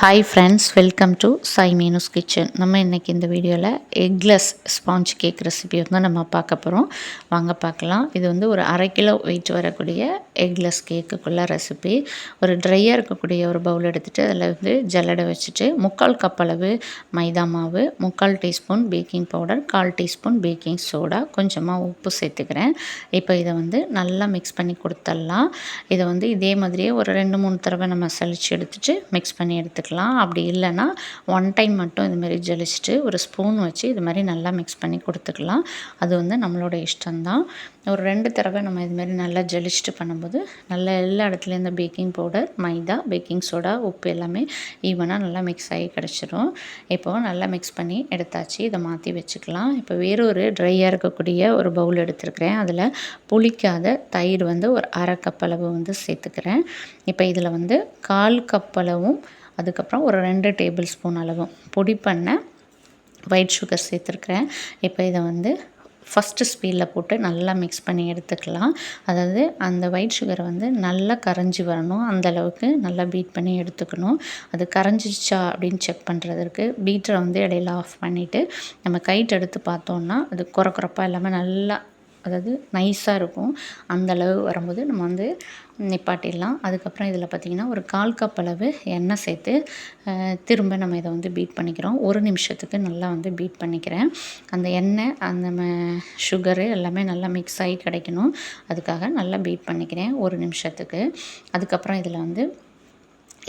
Hi friends, welcome to Sai Meenu's kitchen. நம்ம இன்றைக்கி இந்த வீடியோவில் எக்லெஸ் ஸ்பாஞ்ச் கேக் ரெசிபி வந்து நம்ம பார்க்க போகிறோம். வாங்க பார்க்கலாம். இது வந்து ஒரு 1/2 கிலோ வெயிட் வரக்கூடிய எக்லெஸ் கேக்குக்குள்ள ரெசிபி. ஒரு ட்ரையாக இருக்கக்கூடிய ஒரு பவுல் எடுத்துகிட்டு அதில் வந்து ஜல்லடை வச்சுட்டு 3/4 கப் அளவு மைதா மாவு, 3/4 teaspoon baking powder, 1/4 teaspoon baking soda, கொஞ்சமாக உப்பு சேர்த்துக்கிறேன். இப்போ இதை வந்து நல்லா மிக்ஸ் பண்ணி கொடுத்துடலாம். இதை வந்து இதே மாதிரியே ஒரு 2-3 தடவை நம்ம சலிச்சு எடுத்துகிட்டு மிக்ஸ் பண்ணி எடுத்துக்கலாம். அப்படி இல்லைன்னா 1 டைம் மட்டும் இதுமாரி ஜலிச்சுட்டு ஒரு ஸ்பூன் வச்சு இது மாதிரி நல்லா மிக்ஸ் பண்ணி கொடுத்துக்கலாம். அது வந்து நம்மளோட இஷ்டம்தான். ஒரு 2 தடவை நம்ம இதுமாரி நல்லா ஜலிச்சுட்டு பண்ணும்போது நல்லா எல்லா இடத்துலையும் இந்த பேக்கிங் பவுடர், மைதா, பேக்கிங் சோடா, உப்பு எல்லாமே ஈவனாக நல்லா மிக்ஸ் ஆகி கிடச்சிரும். இப்போது நல்லா மிக்ஸ் பண்ணி எடுத்தாச்சு. இதை மாற்றி வச்சுக்கலாம். இப்போ வேறொரு ட்ரையாக இருக்கக்கூடிய ஒரு பவுல் எடுத்துருக்கிறேன். அதில் புளிக்காத தயிர் வந்து ஒரு 1/2 கப் அளவு வந்து சேர்த்துக்கிறேன். இப்போ இதில் வந்து 1/4 கப் அளவும் அதுக்கப்புறம் ஒரு 2 டேபிள் ஸ்பூன் அளவும் பொடி பண்ண ஒயிட் சுகர் சேர்த்துருக்குறேன். இப்போ இதை வந்து ஃபஸ்ட்டு ஸ்பீடில் போட்டு நல்லா மிக்ஸ் பண்ணி எடுத்துக்கலாம். அதாவது அந்த ஒயிட் சுகரை வந்து நல்லா கரைஞ்சி வரணும். அந்தளவுக்கு நல்லா பீட் பண்ணி எடுத்துக்கணும். அது கரைஞ்சிச்சா அப்படின்னு செக் பண்ணுறதுக்கு பீட்டரை வந்து இடையில ஆஃப் பண்ணிவிட்டு நம்ம கைட்டு எடுத்து பார்த்தோன்னா அது குறப்பாக இல்லாமல் நல்லா, அதாவது நைஸாக இருக்கும். அந்தளவு வரும்போது நம்ம வந்து நிப்பாட்டிடலாம். அதுக்கப்புறம் இதில் பார்த்திங்கன்னா ஒரு 1/4 கப் அளவு எண்ணெய் சேர்த்து திரும்ப நம்ம இதை வந்து பீட் பண்ணிக்கிறோம். 1 நிமிஷத்துக்கு நல்லா வந்து பீட் பண்ணிக்கிறேன். அந்த எண்ணெய் அந்த சுகரு எல்லாமே நல்லா மிக்ஸ் ஆகி கிடைக்கணும். அதுக்காக நல்லா பீட் பண்ணிக்கிறேன் 1 நிமிஷத்துக்கு. அதுக்கப்புறம் இதில் வந்து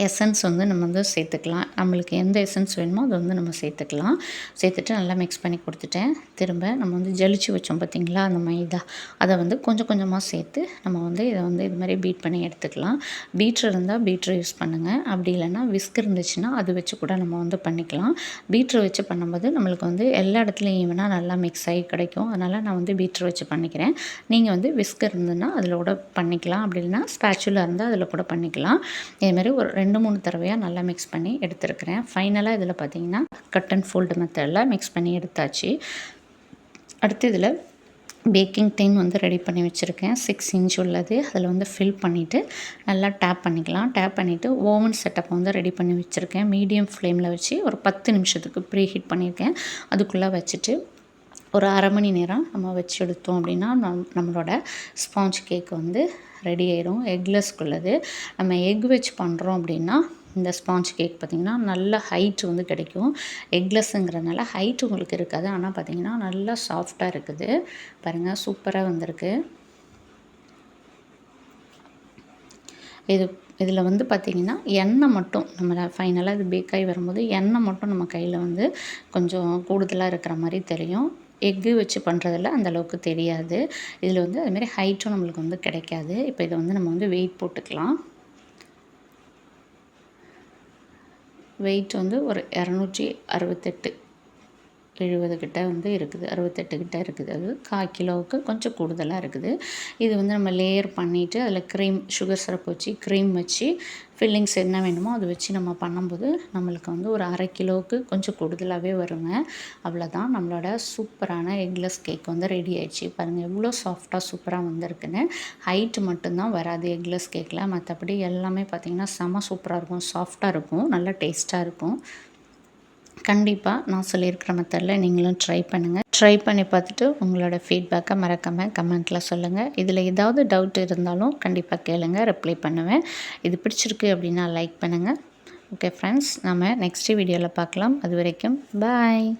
எசன்ஸ் வந்து நம்ம வந்து சேர்த்துக்கலாம். நம்மளுக்கு எந்த எசன்ஸ் வேணுமோ அதை வந்து நம்ம சேர்த்துக்கலாம். சேர்த்துட்டு நல்லா மிக்ஸ் பண்ணி கொடுத்துட்டேன். திரும்ப நம்ம வந்து ஜலிச்சு வச்சோம் பார்த்திங்களா அந்த மைதா, அதை வந்து கொஞ்சம் கொஞ்சமாக சேர்த்து நம்ம வந்து இதை வந்து இது மாதிரி பீட் பண்ணி எடுத்துக்கலாம். பீட்ரு இருந்தால் பீட்ரு யூஸ் பண்ணுங்கள். அப்படி இல்லைன்னா விஸ்க் இருந்துச்சுன்னா அது வச்சு கூட நம்ம வந்து பண்ணிக்கலாம். பீட்ரு வச்சு பண்ணும்போது நம்மளுக்கு வந்து எல்லா இடத்துலையும் ஈவனாக நல்லா மிக்ஸ் ஆகி கிடைக்கும். அதனால் நான் வந்து பீட்ரு வச்சு பண்ணிக்கிறேன். நீங்கள் வந்து விஸ்க் இருந்ததுன்னா அதில் கூட பண்ணிக்கலாம். அப்படி இல்லைன்னா ஸ்பேச்சுலா இருந்தால் அதில் கூட பண்ணிக்கலாம். இதுமாதிரி ஒரு 2-3 தடவையாக நல்லா மிக்ஸ் பண்ணி எடுத்துருக்கிறேன். ஃபைனலாக இதில் பார்த்திங்கன்னா கட் அண்ட் ஃபோல்டு மெத்தடில் மிக்ஸ் பண்ணி எடுத்தாச்சு. அடுத்து இதில் பேக்கிங் டின் வந்து ரெடி பண்ணி வச்சுருக்கேன். 6 இன்ச் உள்ளது. அதில் வந்து ஃபில் பண்ணிவிட்டு நல்லா டேப் பண்ணிக்கலாம். டேப் பண்ணிவிட்டு ஓவன் செட்டப் வந்து ரெடி பண்ணி வச்சுருக்கேன். மீடியம் ஃப்ளேமில் வச்சு ஒரு 10 நிமிஷத்துக்கு ப்ரீ ஹீட் பண்ணியிருக்கேன். அதுக்குள்ளே வச்சுட்டு ஒரு 1/2 மணி நேரம் நம்ம வச்சு எடுத்தோம் அப்படின்னா நம்மளோட ஸ்பாஞ்ச் கேக் வந்து ரெடி ஆயிடும். எக்லெஸ்க்குள்ளது நம்ம எக் வச்சு பண்ணுறோம் அப்படின்னா இந்த ஸ்பாஞ்ச் கேக் பார்த்திங்கன்னா நல்ல ஹைட் வந்து கிடைக்கும். எக்லெஸ்ஸுங்கிறதுனால ஹைட் உங்களுக்கு இருக்காது. ஆனால் பார்த்திங்கன்னா நல்லா சாஃப்டாக இருக்குது. பாருங்கள், சூப்பராக வந்திருக்கு. இதில் வந்து பார்த்திங்கன்னா எண்ணெய் மட்டும் நம்ம ஃபைனலாக இது பேக்காகி வரும்போது எண்ணெய் மட்டும் நம்ம கையில் வந்து கொஞ்சம் கூடுதலாக இருக்கிற மாதிரி தெரியும். எக்கு வச்சு பண்ணுறதில்ல அந்தளவுக்கு தெரியாது. இதில் வந்து அதுமாரி ஹைட்டும் நம்மளுக்கு வந்து கிடைக்காது. இப்போ இதை வந்து நம்ம வந்து வெயிட் போட்டுக்கலாம். வெயிட் வந்து ஒரு 268-70 கிட்ட வந்து இருக்குது. 68 கிட்ட இருக்குது. அது 1/4 கிலோவுக்கு கொஞ்சம் கூடுதலாக இருக்குது. இது வந்து நம்ம லேயர் பண்ணிவிட்டு அதில் க்ரீம், சுகர் சிரப் வச்சு க்ரீம் வச்சு ஃபில்லிங்ஸ் என்ன வேணுமோ அதை வச்சு நம்ம பண்ணும்போது நம்மளுக்கு வந்து ஒரு 1/2 கிலோவுக்கு கொஞ்சம் கூடுதலாகவே வருங்க. அவ்வளோதான், நம்மளோட சூப்பரான எக்லெஸ் கேக் வந்து ரெடி ஆயிடுச்சு. பாருங்கள் எவ்வளோ சாஃப்டாக சூப்பராக வந்திருக்குன்னு. ஹைட்டு மட்டும்தான் வராது எக்லெஸ் கேக்கில். மற்றபடி எல்லாமே பார்த்திங்கன்னா செம சூப்பராக இருக்கும். சாஃப்டாக இருக்கும். நல்லா டேஸ்ட்டாக இருக்கும். கண்டிப்பாக நான் சொல்லியிருக்கிற மெத்தடில் நீங்களும் ட்ரை பண்ணுங்கள். ட்ரை பண்ணி பார்த்துட்டு உங்களோட ஃபீட்பேக்கை மறக்காமல் கமெண்ட்டில் சொல்லுங்கள். இதில் ஏதாவது டவுட் இருந்தாலும் கண்டிப்பாக கேளுங்கள், ரிப்ளை பண்ணுவேன். இது பிடிச்சிருக்கு அப்படின்னா லைக் பண்ணுங்கள். ஓகே ஃப்ரெண்ட்ஸ், நம்ம நெக்ஸ்ட் வீடியோவில் பார்க்கலாம். அது வரைக்கும் பாய்.